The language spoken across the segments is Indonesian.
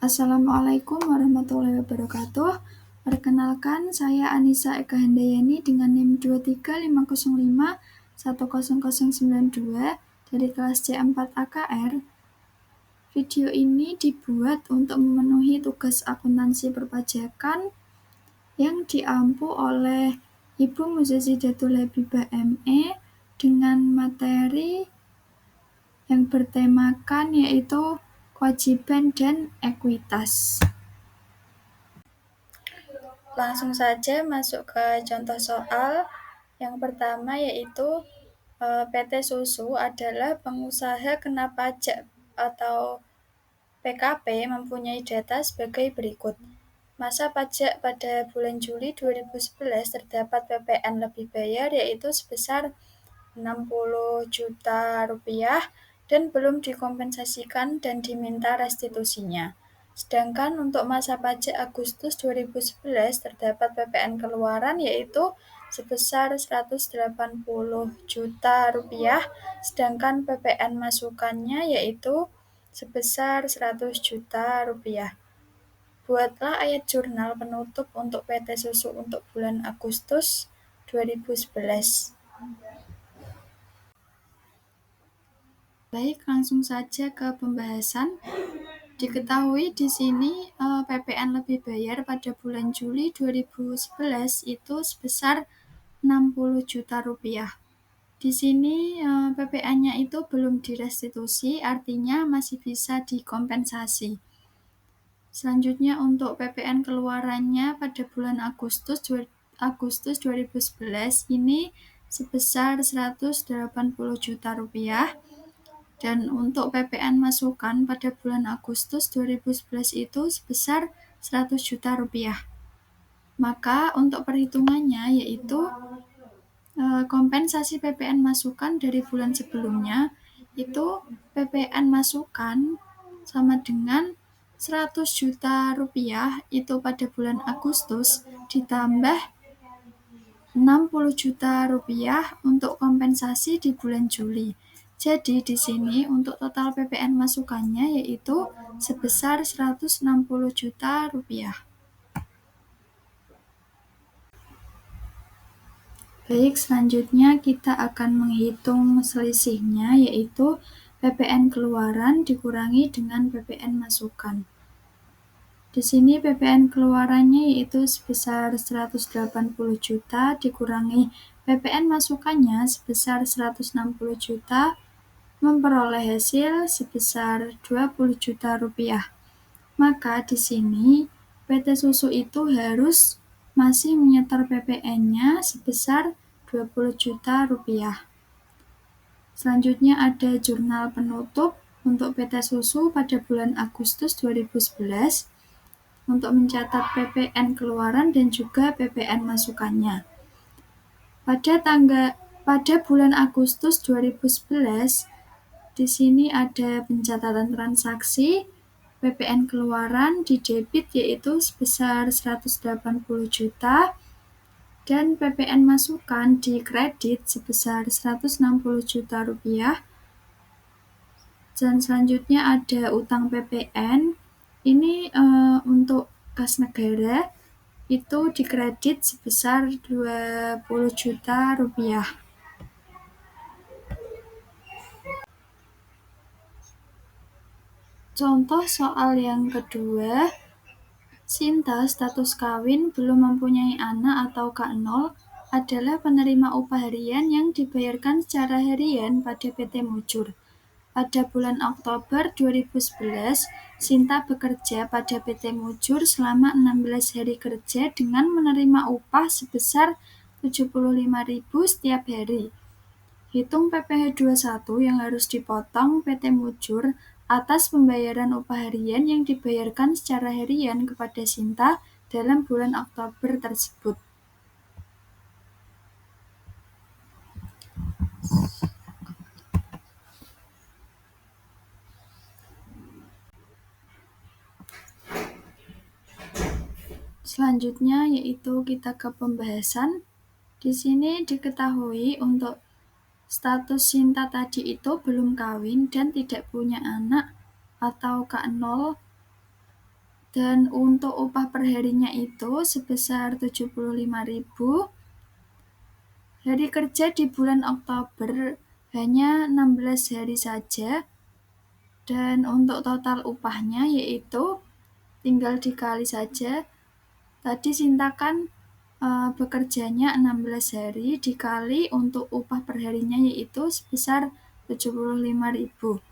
Assalamualaikum warahmatullahi wabarakatuh. Perkenalkan, saya Anissa Eka Handayani dengan NIM 23505100092 dari kelas C4 AKR. Video ini dibuat untuk memenuhi tugas akuntansi perpajakan yang diampu oleh Ibu Muzazidatul Habibah ME dengan materi yang bertemakan yaitu kewajiban dan ekuitas. Langsung saja masuk ke contoh soal. Yang pertama yaitu PT Susu adalah pengusaha kena pajak atau PKP mempunyai data sebagai berikut. Masa pajak pada bulan Juli 2011 terdapat PPN lebih bayar yaitu sebesar 60 juta rupiah dan belum dikompensasikan dan diminta restitusinya. Sedangkan untuk masa pajak Agustus 2011 terdapat PPN keluaran yaitu sebesar 180 juta rupiah, sedangkan PPN masukannya yaitu sebesar 100 juta rupiah. Buatlah ayat jurnal penutup untuk PT Susu untuk bulan Agustus 2011. Baik, langsung saja ke pembahasan. Diketahui di sini PPN lebih bayar pada bulan Juli 2011 itu sebesar 60 juta rupiah. Di sini PPN-nya itu belum direstitusi, artinya masih bisa dikompensasi. Selanjutnya untuk PPN keluarannya pada bulan Agustus 2011 ini sebesar 180 juta rupiah. Dan untuk PPN masukan pada bulan Agustus 2011 itu sebesar 100 juta rupiah. Maka untuk perhitungannya yaitu kompensasi PPN masukan dari bulan sebelumnya itu PPN masukan sama dengan 100 juta rupiah itu pada bulan Agustus ditambah 60 juta rupiah untuk kompensasi di bulan Juli. Jadi di sini untuk total PPN masukannya yaitu sebesar 160 juta rupiah. Baik, selanjutnya kita akan menghitung selisihnya yaitu PPN keluaran dikurangi dengan PPN masukan. Di sini PPN keluarannya yaitu sebesar 180 juta dikurangi PPN masukannya sebesar 160 juta memperoleh hasil sebesar 20 juta rupiah. Maka di sini PT Susu itu harus masih menyetor PPN-nya sebesar 20 juta rupiah. Selanjutnya ada jurnal penutup untuk PT Susu pada bulan Agustus 2011 untuk mencatat PPN keluaran dan juga PPN masukannya. Pada bulan Agustus 2011 di sini ada pencatatan transaksi PPN keluaran di debit yaitu sebesar 180 juta dan PPN masukan di kredit sebesar 160 juta rupiah. Dan selanjutnya ada utang PPN. Ini untuk kas negara itu dikredit sebesar 20 juta rupiah. Contoh soal yang kedua, Sinta status kawin belum mempunyai anak atau K0 adalah penerima upah harian yang dibayarkan secara harian pada PT Mujur. Pada bulan Oktober 2011, Sinta bekerja pada PT Mujur selama 16 hari kerja dengan menerima upah sebesar 75.000 setiap hari. Hitung PPh 21 yang harus dipotong PT Mujur atas pembayaran upah harian yang dibayarkan secara harian kepada Sinta dalam bulan Oktober tersebut. Selanjutnya yaitu kita ke pembahasan. Di sini diketahui untuk status Sinta tadi itu belum kawin dan tidak punya anak atau K0 Dan untuk upah per harinya itu sebesar 75.000. Hari kerja di bulan Oktober hanya 16 hari saja. Dan untuk total upahnya yaitu tinggal dikali saja. Tadi Sinta kan bekerjanya 16 hari dikali untuk upah per harinya yaitu sebesar 75.000.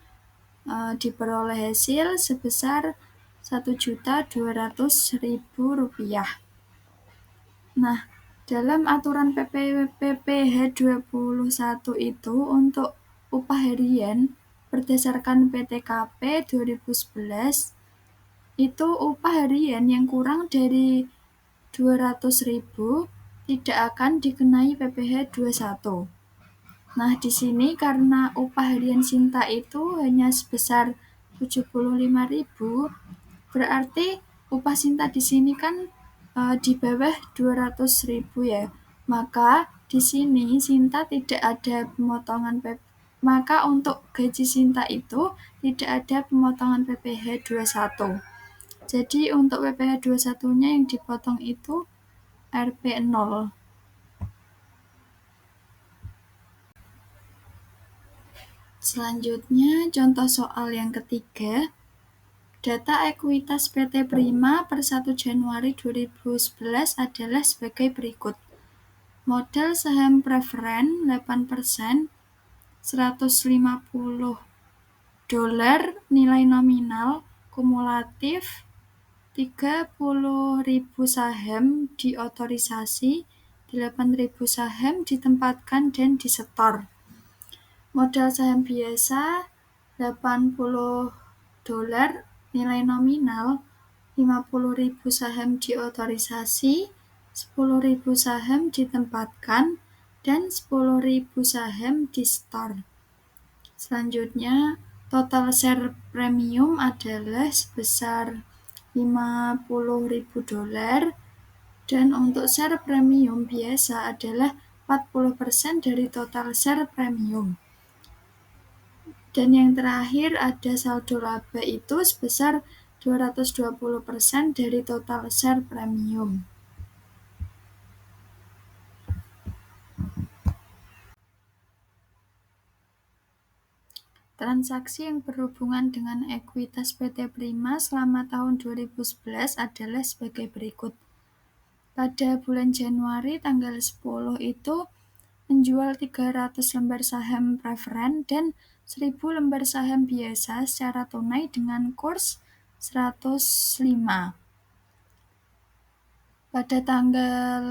Diperoleh hasil sebesar Rp1.200.000. Nah, dalam aturan PPH 21 itu untuk upah harian berdasarkan PTKP 2011 itu upah harian yang kurang dari 200.000 tidak akan dikenai PPh 21. Nah, di sini karena upah harian Sinta itu hanya sebesar 75.000, berarti upah Sinta di sini kan di bawah 200.000 ya. Maka di sini Sinta tidak ada pemotongan maka untuk gaji Sinta itu tidak ada pemotongan PPh 21. Jadi untuk PPh 21-nya yang dipotong itu Rp 0. Selanjutnya, contoh soal yang ketiga. Data ekuitas PT Prima per 1 Januari 2011 adalah sebagai berikut. Modal saham preferen 8%, $150 nilai nominal, kumulatif 30.000 saham diotorisasi, 8.000 saham ditempatkan dan disetor. Modal saham biasa $80 nilai nominal, 50.000 saham diotorisasi, 10.000 saham ditempatkan, dan 10.000 saham di-store. Selanjutnya, total share premium adalah sebesar $50.000 dan untuk share premium biasa adalah 40% dari total share premium. Dan yang terakhir ada saldo laba itu sebesar 220% dari total share premium. Transaksi yang berhubungan dengan ekuitas PT Prima selama tahun 2011 adalah sebagai berikut. Pada bulan Januari tanggal 10 itu menjual 300 lembar saham preferen dan 1.000 lembar saham biasa secara tunai dengan kurs 105. Pada tanggal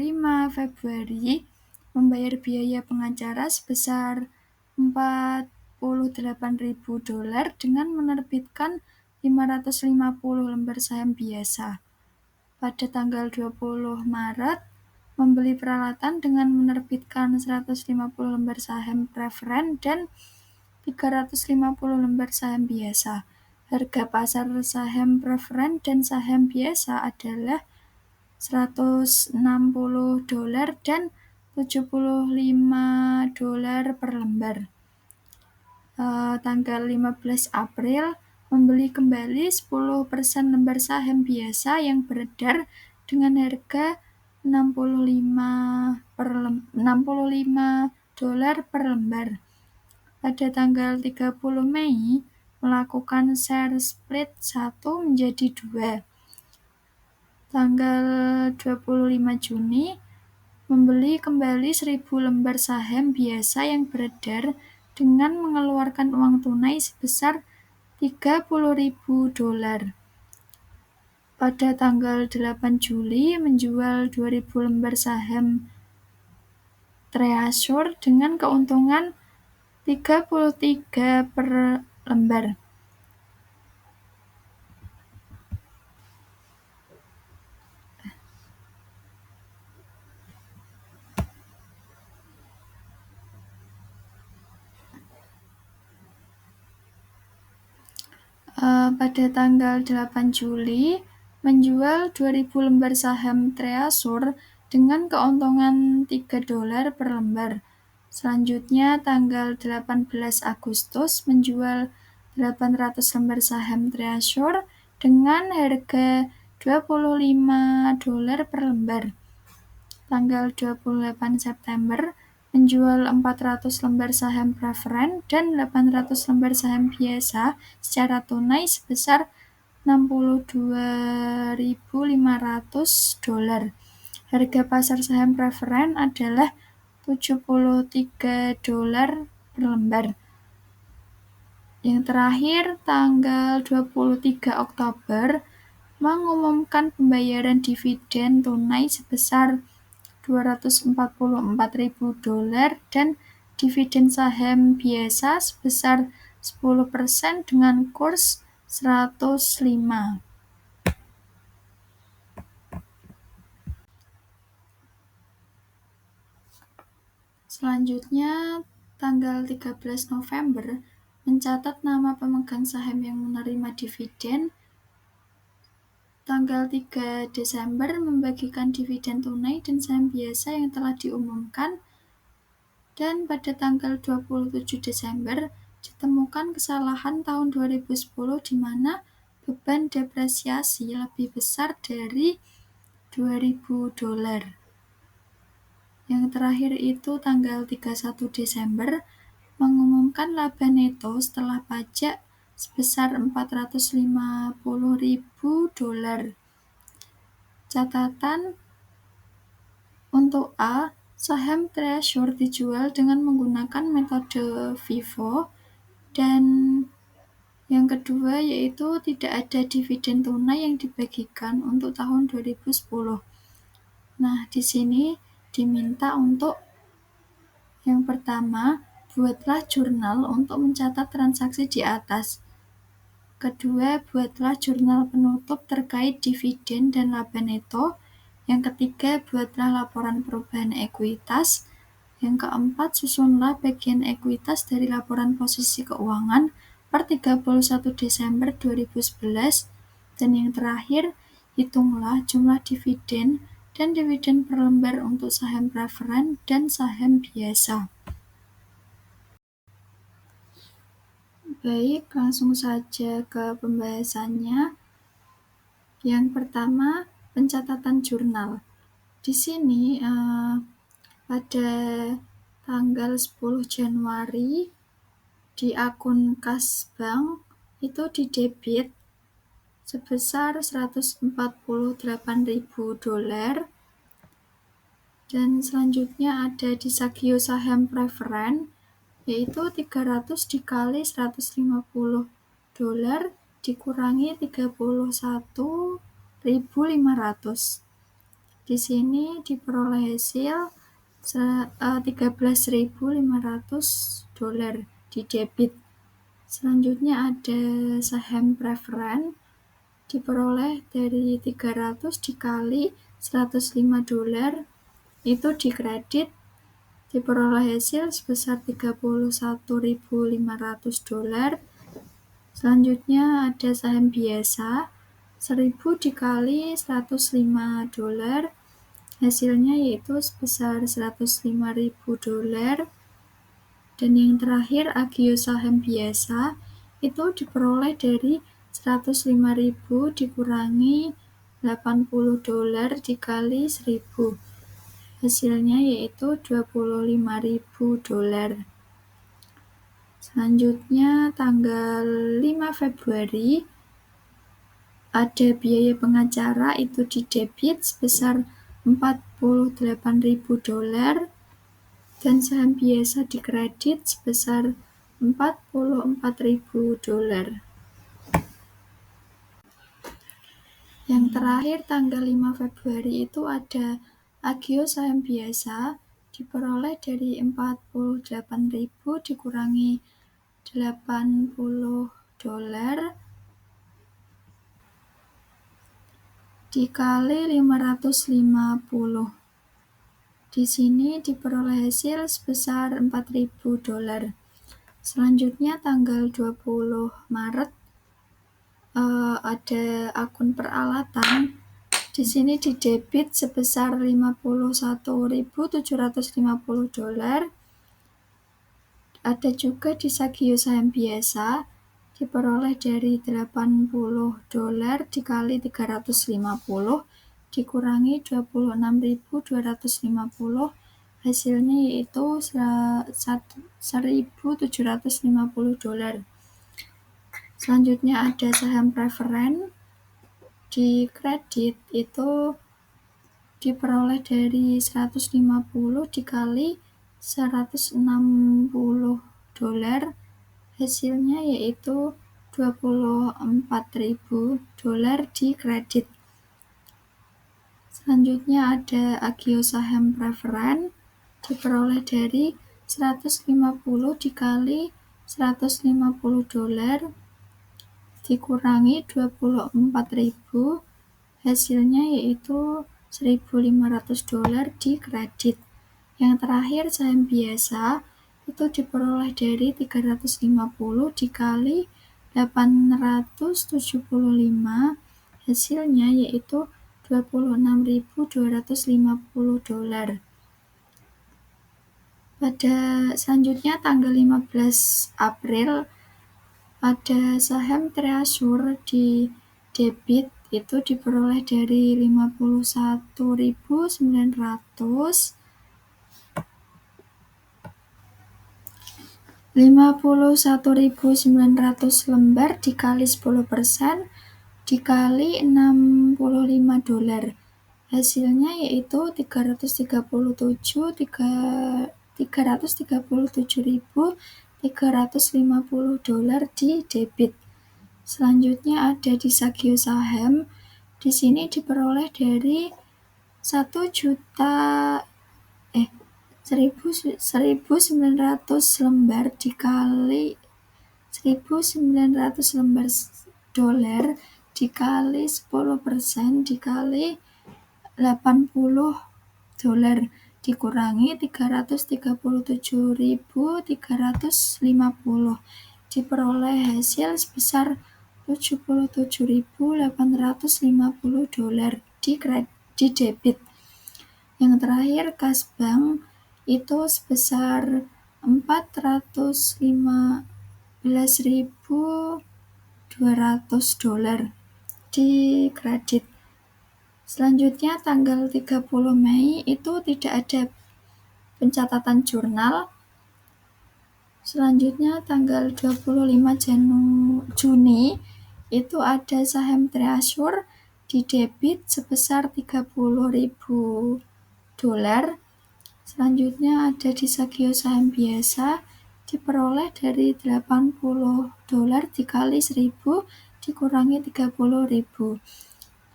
5 Februari membayar biaya pengacara sebesar $48.000 dengan menerbitkan 550 lembar saham biasa. Pada tanggal 20 Maret membeli peralatan dengan menerbitkan 150 lembar saham preferen dan 350 lembar saham biasa. Harga pasar saham preferen dan saham biasa adalah $160 dan $75 per lembar. Tanggal 15 April membeli kembali 10% lembar saham biasa yang beredar dengan harga $65 per lembar. Pada tanggal 30 Mei melakukan share split 1 menjadi 2. Tanggal 25 Juni membeli kembali 1.000 lembar saham biasa yang beredar dengan mengeluarkan uang tunai sebesar $30.000. Pada tanggal 8 Juli menjual 2.000 lembar saham Treasure dengan keuntungan 33 per lembar. Pada tanggal 8 Juli menjual 2.000 lembar saham Treasure dengan keuntungan $3 per lembar. Selanjutnya tanggal 18 Agustus menjual 800 lembar saham Treasure dengan harga $25 per lembar. Tanggal 28 September menjual 400 lembar saham preferen dan 800 lembar saham biasa secara tunai sebesar $62.500. Harga pasar saham preferen adalah $73 per lembar. Yang terakhir, tanggal 23 Oktober mengumumkan pembayaran dividen tunai sebesar $244.000 dan dividen saham biasa sebesar 10% dengan kurs 105. Selanjutnya, tanggal 13 November mencatat nama pemegang saham yang menerima dividen. Tanggal 3 Desember membagikan dividen tunai dan saham biasa yang telah diumumkan. Dan pada tanggal 27 Desember ditemukan kesalahan tahun 2010 di mana beban depresiasi lebih besar dari $2.000. Yang terakhir itu tanggal 31 Desember mengumumkan laba neto setelah pajak sebesar $450.000. Catatan untuk A, saham Treasure dijual dengan menggunakan metode FIFO, dan yang kedua yaitu tidak ada dividen tunai yang dibagikan untuk tahun 2010. Nah, di sini diminta untuk yang pertama, buatlah jurnal untuk mencatat transaksi di atas. Kedua, buatlah jurnal penutup terkait dividen dan laba neto. Yang ketiga, buatlah laporan perubahan ekuitas. Yang keempat, susunlah bagian ekuitas dari laporan posisi keuangan per 31 Desember 2011. Dan yang terakhir, hitunglah jumlah dividen dan dividen per lembar untuk saham preferen dan saham biasa. Baik, langsung saja ke pembahasannya. Yang pertama, pencatatan jurnal. Di sini pada tanggal 10 Januari di akun kas bank itu didebit sebesar $148.000. Dan selanjutnya ada di Sagio saham preferen yaitu 300 dikali $150 dikurangi 31.500. Di sini diperoleh hasil $13.500 di debit. Selanjutnya ada saham preferen diperoleh dari 300 dikali $105 itu di kredit, diperoleh hasil sebesar $31.500. Selanjutnya ada saham biasa 1.000 dikali $105, hasilnya yaitu sebesar $105.000. Dan yang terakhir Agio saham biasa itu diperoleh dari 105.000 dikurangi $80 dikali 1.000, hasilnya yaitu $25.000. Selanjutnya tanggal 5 Februari ada biaya pengacara itu didebit sebesar $48.000 dan saham biasa dikredit sebesar $44.000. Yang terakhir tanggal 5 Februari itu ada Agio saham biasa diperoleh dari 48.000 dikurangi $80 dikali 550. Di sini diperoleh hasil sebesar $4.000. Selanjutnya tanggal 20 Maret ada akun peralatan. Di sini didebit sebesar $51.750. Ada juga di Sagio saham biasa diperoleh dari $80 dikali 350 dikurangi 26.250, hasilnya yaitu $1.750. Selanjutnya ada saham preferen. Di kredit itu diperoleh dari 150 dikali $160, hasilnya yaitu $24.000 di kredit. Selanjutnya ada agio saham preferen, diperoleh dari 150 dikali $150 dikurangi 24.000, hasilnya yaitu $1.500 di kredit. Yang terakhir saham biasa itu diperoleh dari 350 dikali 875, hasilnya yaitu $26.250. Pada selanjutnya tanggal 15 April ada saham Treasure di debit, itu diperoleh dari 51.900 lembar dikali 10% dikali $65, hasilnya yaitu $337.350 di debit. Selanjutnya ada di sagio saham. Di sini diperoleh dari 1.900 lembar dikali 1.900 lembar dolar dikali 10% dikali $80 dikurangi 337.350, diperoleh hasil sebesar $77.850 di debit. Yang terakhir kas bank itu sebesar $415.200 di kredit. Selanjutnya tanggal 30 Mei itu tidak ada pencatatan jurnal. Selanjutnya tanggal 25 Juni itu ada saham Treasure di debit sebesar $30.000. Selanjutnya ada di sagio saham biasa, diperoleh dari $80 dikali 1.000 dikurangi 30.000,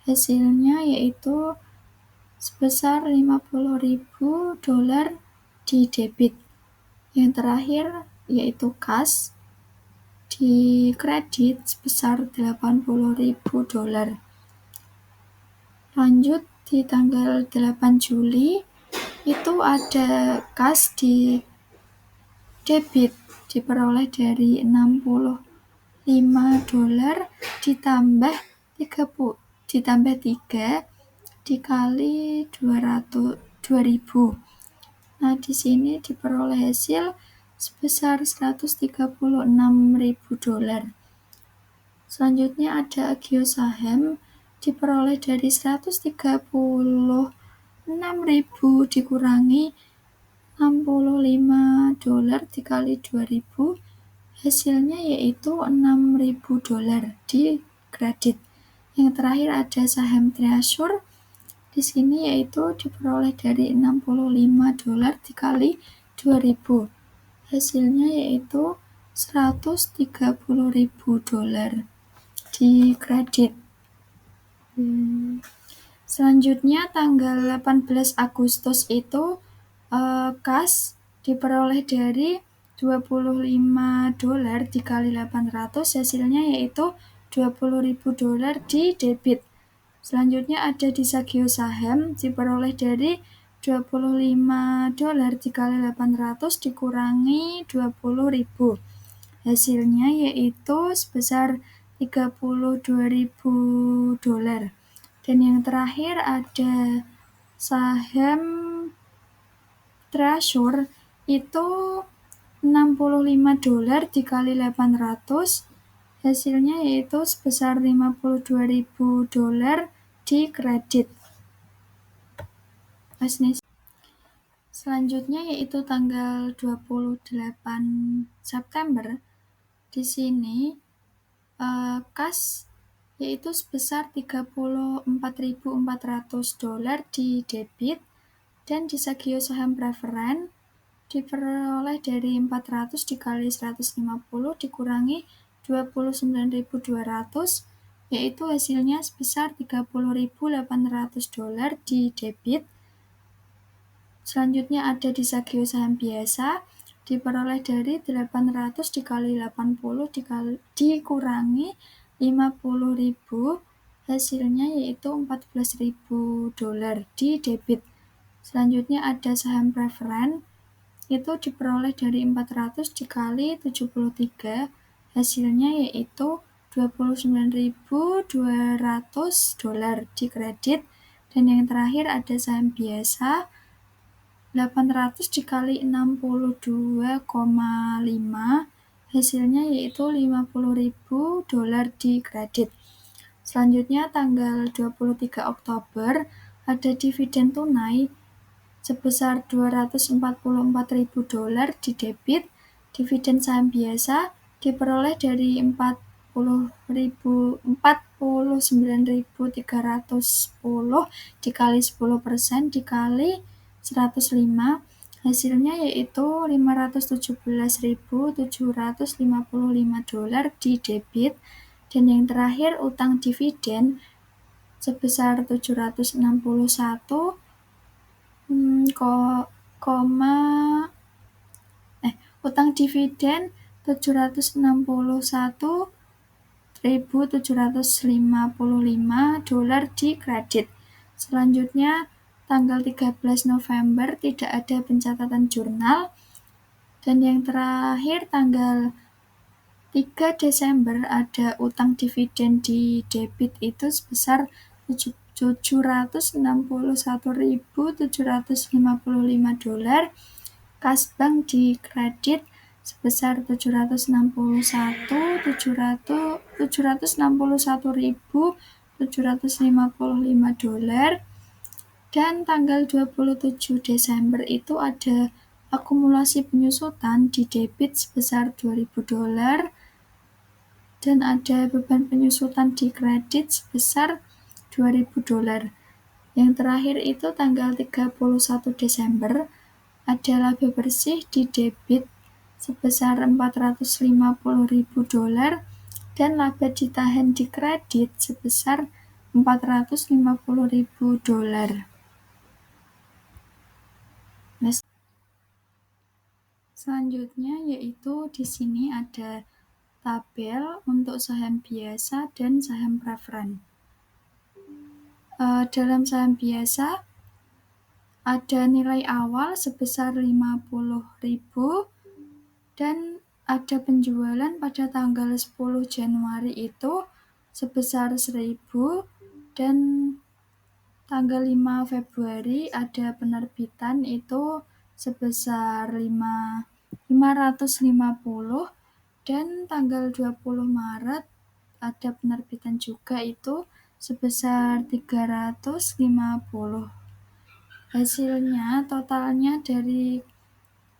hasilnya yaitu sebesar $50.000 di debit. Yang terakhir yaitu kas di kredit sebesar $80.000. Lanjut di tanggal 8 Juli itu ada kas di debit diperoleh dari $65 ditambah 3 dikali 2.000. Nah, di sini diperoleh hasil sebesar $136.000. Selanjutnya ada agio saham diperoleh dari 136.000 dikurangi $65 dikali 2.000, hasilnya yaitu $6.000 di kredit. Yang terakhir ada saham Treasure. Di sini yaitu diperoleh dari $65 dikali 2.000, hasilnya yaitu $130.000 di kredit. Selanjutnya tanggal 18 Agustus itu kas diperoleh dari $25 dikali 800, hasilnya yaitu $20.000 di debit. Selanjutnya ada di sagio saham diperoleh dari $25 dikali 800 dikurangi 20.000, hasilnya yaitu sebesar $32.000. Dan yang terakhir ada saham Treasure, itu $65 dikali 800, Hasilnya yaitu sebesar $52.000 di kredit. Selanjutnya yaitu tanggal 28 September. Di sini kas yaitu sebesar $34.400 di debit dan di Sagio saham preferen diperoleh dari 400 dikali 150 dikurangi 29.200 yaitu hasilnya sebesar $30.800 di debit. Selanjutnya ada di Sagio saham biasa diperoleh dari 800 dikali 80 dikurangi 50.000 hasilnya yaitu $14.000 di debit. Selanjutnya ada saham preferen itu diperoleh dari 400 dikali 73 hasilnya yaitu $29.200 di kredit. Dan yang terakhir ada saham biasa 800 dikali 62,5 hasilnya yaitu $50.000 di kredit. Selanjutnya tanggal 23 Oktober ada dividen tunai sebesar $244.000 di debit. Dividen saham biasa diperoleh dari 49.310 dikali 10% dikali 105 hasilnya yaitu $517.755 di debit. Dan yang terakhir utang dividen sebesar 761 utang dividen $761.755 di kredit. Selanjutnya tanggal 13 November tidak ada pencatatan jurnal. Dan yang terakhir tanggal 3 Desember ada utang dividen di debit itu sebesar $761.755. Kas bank di kredit sebesar $761.755. Dan tanggal 27 Desember itu ada akumulasi penyusutan di debit sebesar $2.000 dan ada beban penyusutan di kredit sebesar $2.000. Yang terakhir itu tanggal 31 Desember ada laba bersih di debit sebesar $450.000 dan laba ditahan di kredit sebesar $450.000. Selanjutnya yaitu di sini ada tabel untuk saham biasa dan saham preferen. Dalam saham biasa ada nilai awal sebesar 50.000 dan ada penjualan pada tanggal 10 Januari itu sebesar 1.000 dan tanggal 5 Februari ada penerbitan itu sebesar 550 dan tanggal 20 Maret ada penerbitan juga itu sebesar 350. Hasilnya totalnya dari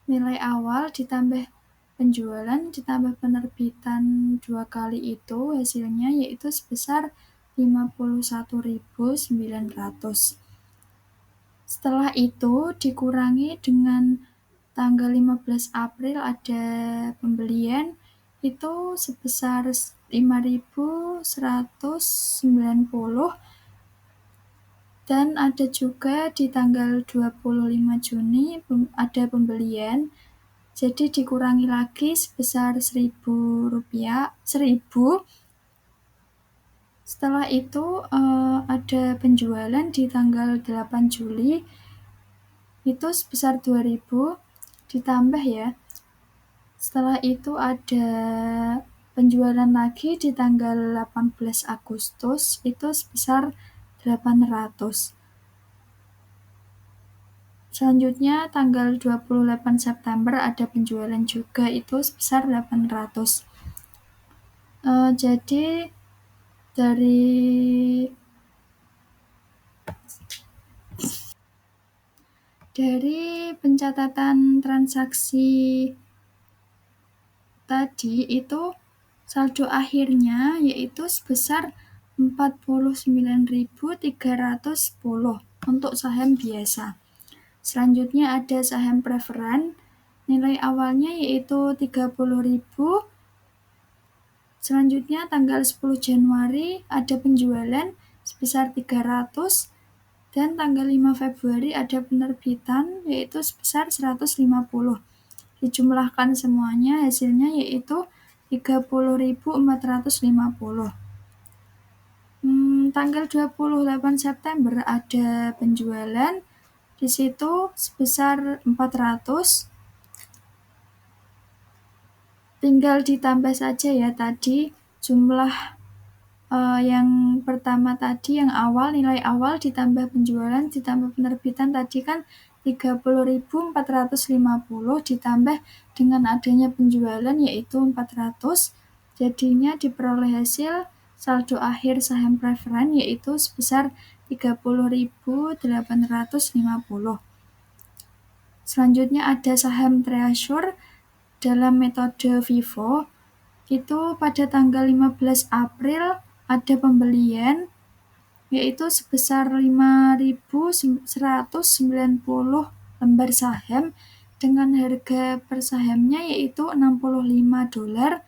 nilai awal ditambah penjualan ditambah penerbitan 2 kali itu hasilnya yaitu sebesar 51.900. Setelah itu dikurangi dengan tanggal 15 April ada pembelian itu sebesar 5.190 dan ada juga di tanggal 25 Juni ada pembelian jadi dikurangi lagi sebesar $1.000. Setelah itu ada penjualan di tanggal 8 Juli itu sebesar 2.000 ditambah ya. Setelah itu ada penjualan lagi di tanggal 18 Agustus itu sebesar 800. Selanjutnya tanggal 28 September ada penjualan juga itu sebesar 800. Jadi dari pencatatan transaksi tadi itu saldo akhirnya yaitu sebesar 49.310 untuk saham biasa. Selanjutnya ada saham preferen, nilai awalnya yaitu 30.000. Selanjutnya tanggal 10 Januari ada penjualan sebesar 300 dan tanggal 5 Februari ada penerbitan yaitu sebesar 150. Dijumlahkan semuanya hasilnya yaitu 30.450. Tanggal 28 September ada penjualan di situ sebesar 400. Tinggal ditambah saja ya tadi jumlah yang pertama tadi yang awal, nilai awal ditambah penjualan ditambah penerbitan tadi kan 30.450 ditambah dengan adanya penjualan yaitu 400, jadinya diperoleh hasil saldo akhir saham preferen yaitu sebesar 30.850. Selanjutnya ada saham treasure dalam metode FIFO. Itu pada tanggal 15 April ada pembelian yaitu sebesar 5.190 lembar saham dengan harga per sahamnya yaitu $65,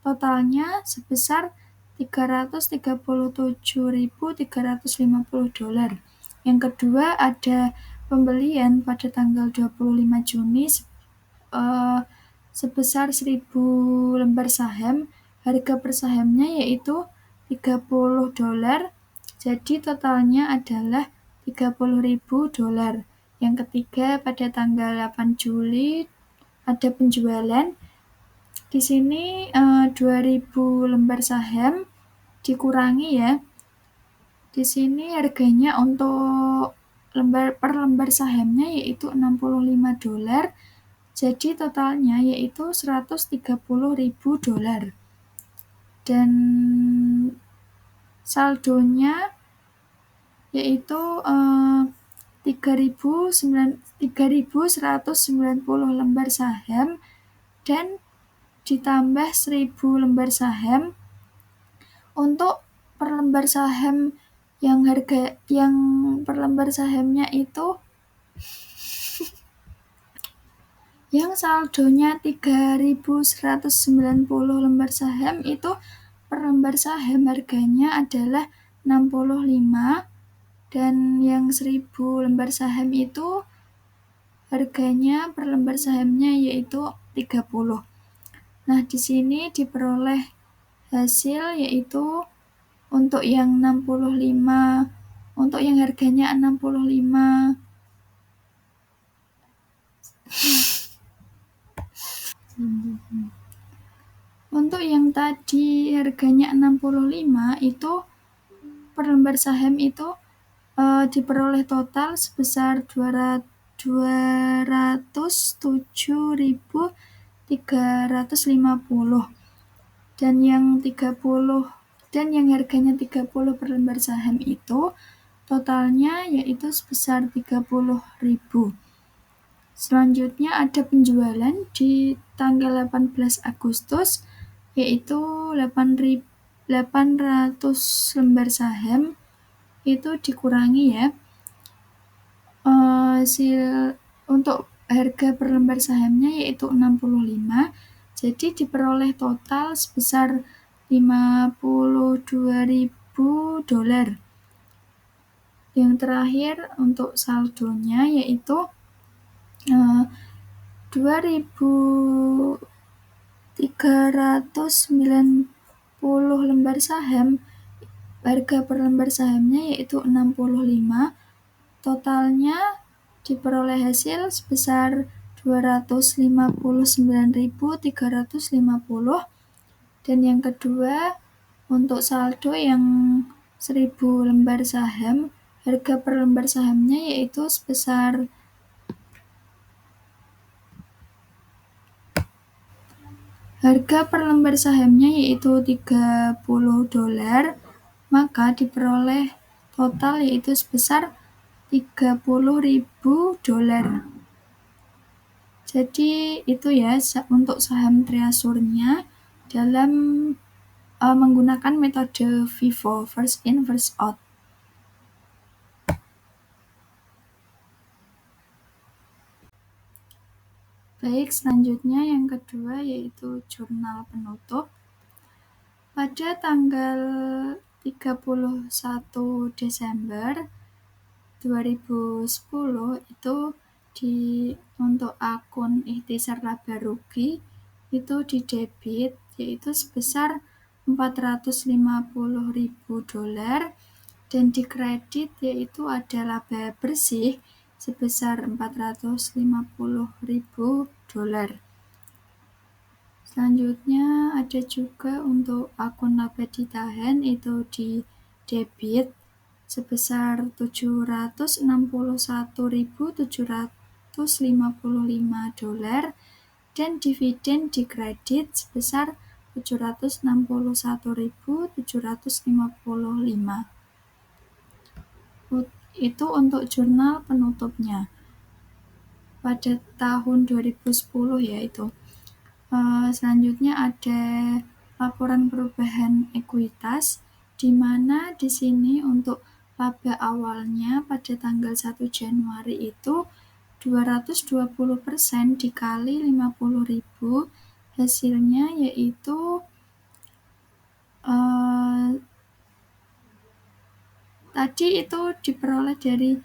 totalnya sebesar $337.350. Yang kedua ada pembelian pada tanggal 25 Juni sebesar 1.000 lembar saham, harga per sahamnya yaitu $30, jadi totalnya adalah $30.000. Yang ketiga pada tanggal 8 Juli ada penjualan, di sini 2.000 lembar saham dikurangi ya. Di sini harganya untuk per lembar sahamnya yaitu $65. Jadi totalnya yaitu $130.000 dan saldonya yaitu 3.190 lembar saham dan ditambah 1.000 lembar saham. Untuk per lembar saham yang per lembar sahamnya itu yang saldonya 3.190 lembar saham itu per lembar saham harganya adalah 65 dan yang 1.000 lembar saham itu harganya per lembar sahamnya yaitu 30. Nah, di sini diperoleh hasil yaitu untuk yang 65, untuk yang harganya 65 untuk yang tadi harganya 65 itu per lembar saham itu diperoleh total sebesar 207.350 dan yang 30 dan yang harganya 30 per lembar saham itu totalnya yaitu sebesar 30.000. Selanjutnya ada penjualan di tanggal 18 Agustus yaitu 800 lembar saham itu dikurangi ya. Untuk harga per lembar sahamnya yaitu 65, jadi diperoleh total sebesar $52.000. Yang terakhir untuk saldonya yaitu 2.390 lembar saham, harga per lembar sahamnya yaitu 65, totalnya diperoleh hasil sebesar 259.350 dan yang kedua untuk saldo yang 1.000 lembar saham, harga per lembar sahamnya yaitu sebesar Harga per lembar sahamnya yaitu $30, maka diperoleh total yaitu sebesar $30.000. Jadi itu ya untuk saham Treasurnya dalam menggunakan metode FIFO, first in first out. Baik, selanjutnya yang kedua yaitu jurnal penutup. Pada tanggal 31 Desember 2010 itu untuk akun ikhtisar laba rugi itu didebit yaitu sebesar $450.000 dan dikredit yaitu ada laba bersih sebesar $450.000. Selanjutnya ada juga untuk akun laba ditahan itu di debit sebesar $761.755 dan dividen dikredit sebesar $761.755. Itu untuk jurnal penutupnya pada tahun 2010 ya itu. Selanjutnya ada laporan perubahan ekuitas, di mana di sini untuk laba awalnya pada tanggal 1 Januari itu 220% dikali 50.000, hasilnya yaitu tadi itu diperoleh dari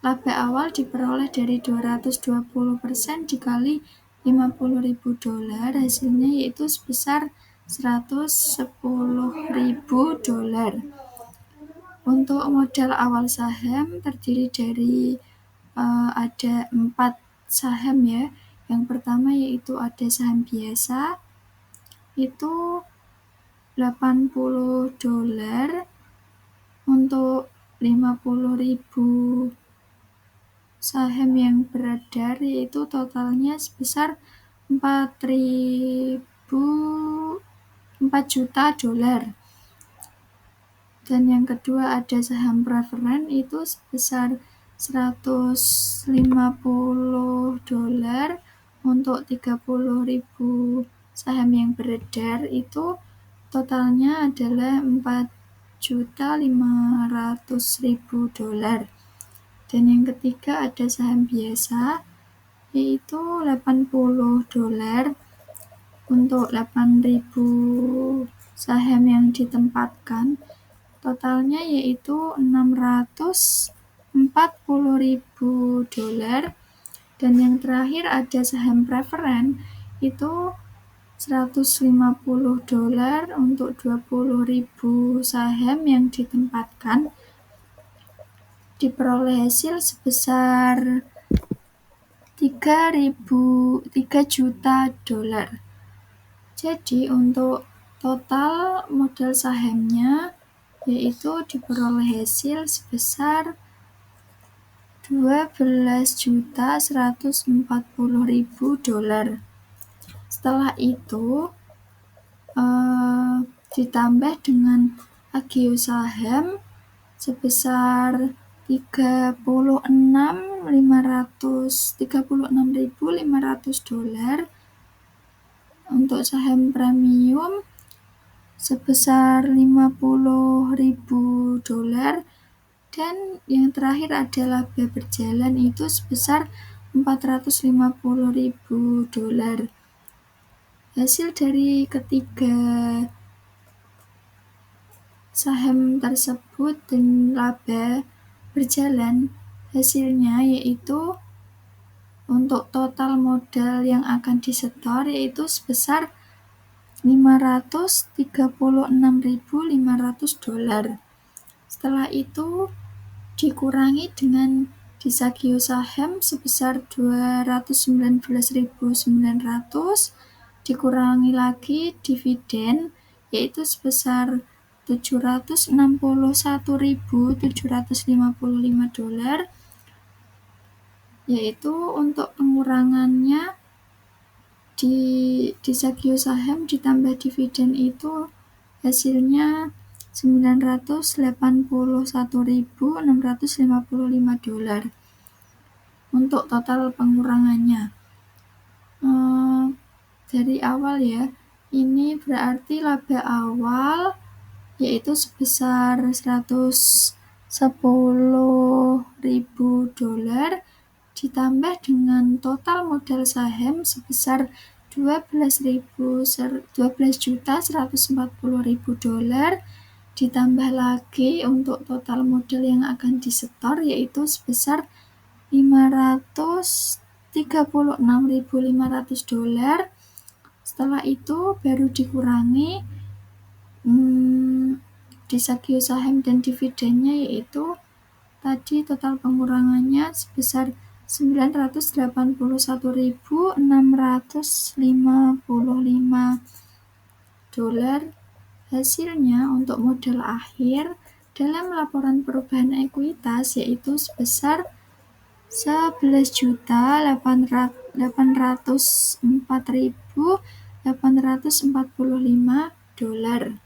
laba awal diperoleh dari 220% dikali $50.000, hasilnya yaitu sebesar $110.000. Untuk modal awal saham terdiri dari ada 4 saham ya. Yang pertama yaitu ada saham biasa itu $80 untuk 50.000 saham yang beredar yaitu totalnya sebesar $4 juta. Dan yang kedua ada saham preferen itu sebesar $150 untuk 30.000 saham yang beredar itu totalnya adalah $4.500.000. Dan yang ketiga ada saham biasa yaitu $80 untuk 8.000 saham yang ditempatkan, totalnya yaitu $640.000. Dan yang terakhir ada saham preferen itu $150 untuk 20.000 saham yang ditempatkan, diperoleh hasil sebesar $3 juta. Jadi untuk total modal sahamnya yaitu diperoleh hasil sebesar $12.140.000. Setelah itu ditambah dengan agio saham sebesar $36.500 untuk saham premium sebesar $50.000 dan yang terakhir ada laba berjalan itu sebesar $450.000. Hasil dari ketiga saham tersebut dan laba berjalan hasilnya yaitu untuk total modal yang akan disetor yaitu sebesar $536.500. Setelah itu dikurangi dengan disagio saham sebesar $219.900, dikurangi lagi dividen yaitu sebesar $761.755, yaitu untuk pengurangannya di Sakio saham ditambah dividen itu hasilnya 981.655 dolar untuk total pengurangannya. Dari awal ya, ini berarti laba awal yaitu sebesar 110.000 dolar ditambah dengan total modal saham sebesar 12.140.000 dolar ditambah lagi untuk total modal yang akan disetor yaitu sebesar 536.500 dolar. Setelah itu baru dikurangi di Sakio saham dan dividennya, yaitu tadi total pengurangannya sebesar 981.655 dolar. Hasilnya untuk modal akhir dalam laporan perubahan ekuitas yaitu sebesar 11.804.845 dolar.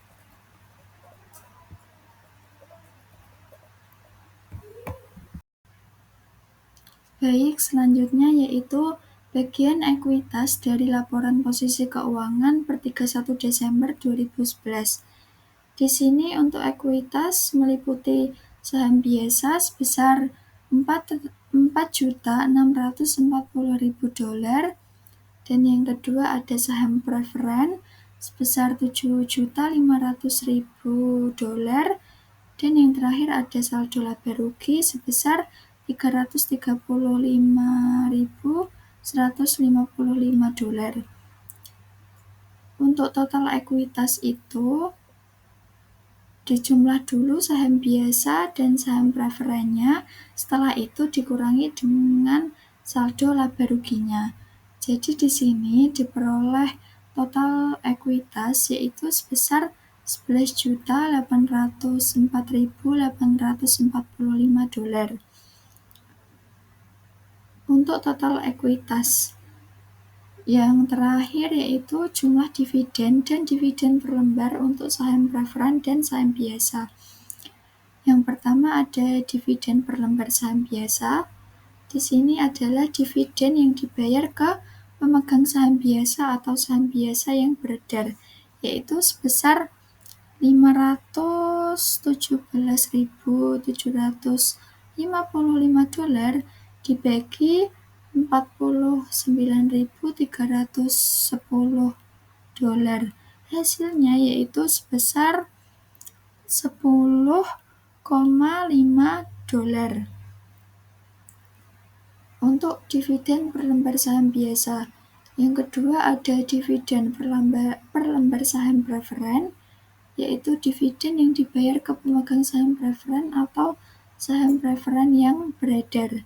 Baik, selanjutnya yaitu bagian ekuitas dari laporan posisi keuangan per 31 Desember 2011. Di sini untuk ekuitas meliputi saham biasa sebesar 4.640.000 dolar, dan yang kedua ada saham preferen sebesar 7.500.000 dolar, dan yang terakhir ada saldo laba rugi sebesar 335.155 dolar. Untuk total ekuitas itu dijumlah dulu saham biasa dan saham preferennya, setelah itu dikurangi dengan saldo laba ruginya. Jadi di sini diperoleh total ekuitas yaitu sebesar 11.804.845 dolar. Untuk total ekuitas yang terakhir yaitu jumlah dividen dan dividen per lembar untuk saham preferen dan saham biasa. Yang pertama ada dividen per lembar saham biasa. Di sini adalah dividen yang dibayar ke pemegang saham biasa atau saham biasa yang beredar, yaitu sebesar 517.755 dolar dibagi 49.310 dolar. Hasilnya yaitu sebesar 10,5 dolar. Untuk dividen per lembar saham biasa. Yang kedua ada dividen per lembar saham preferen, yaitu dividen yang dibayar ke pemegang saham preferen atau saham preferen yang beredar.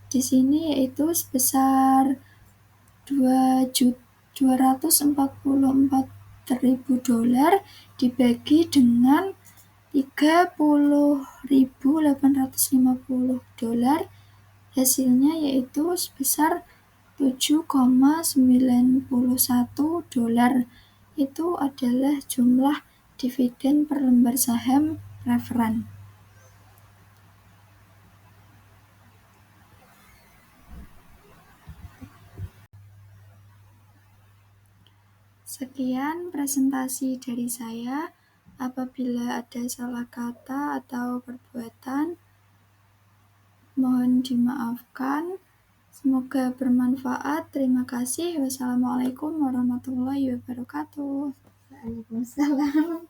Di sini yaitu sebesar 2.244.000 dolar dibagi dengan 30.850 dolar. Hasilnya yaitu sebesar 7,91 dolar. Itu adalah jumlah dividen per lembar saham preferen. Sekian presentasi dari saya. Apabila ada salah kata atau perbuatan, mohon dimaafkan. Semoga bermanfaat. Terima kasih. Wassalamualaikum warahmatullahi wabarakatuh. Waalaikumsalam.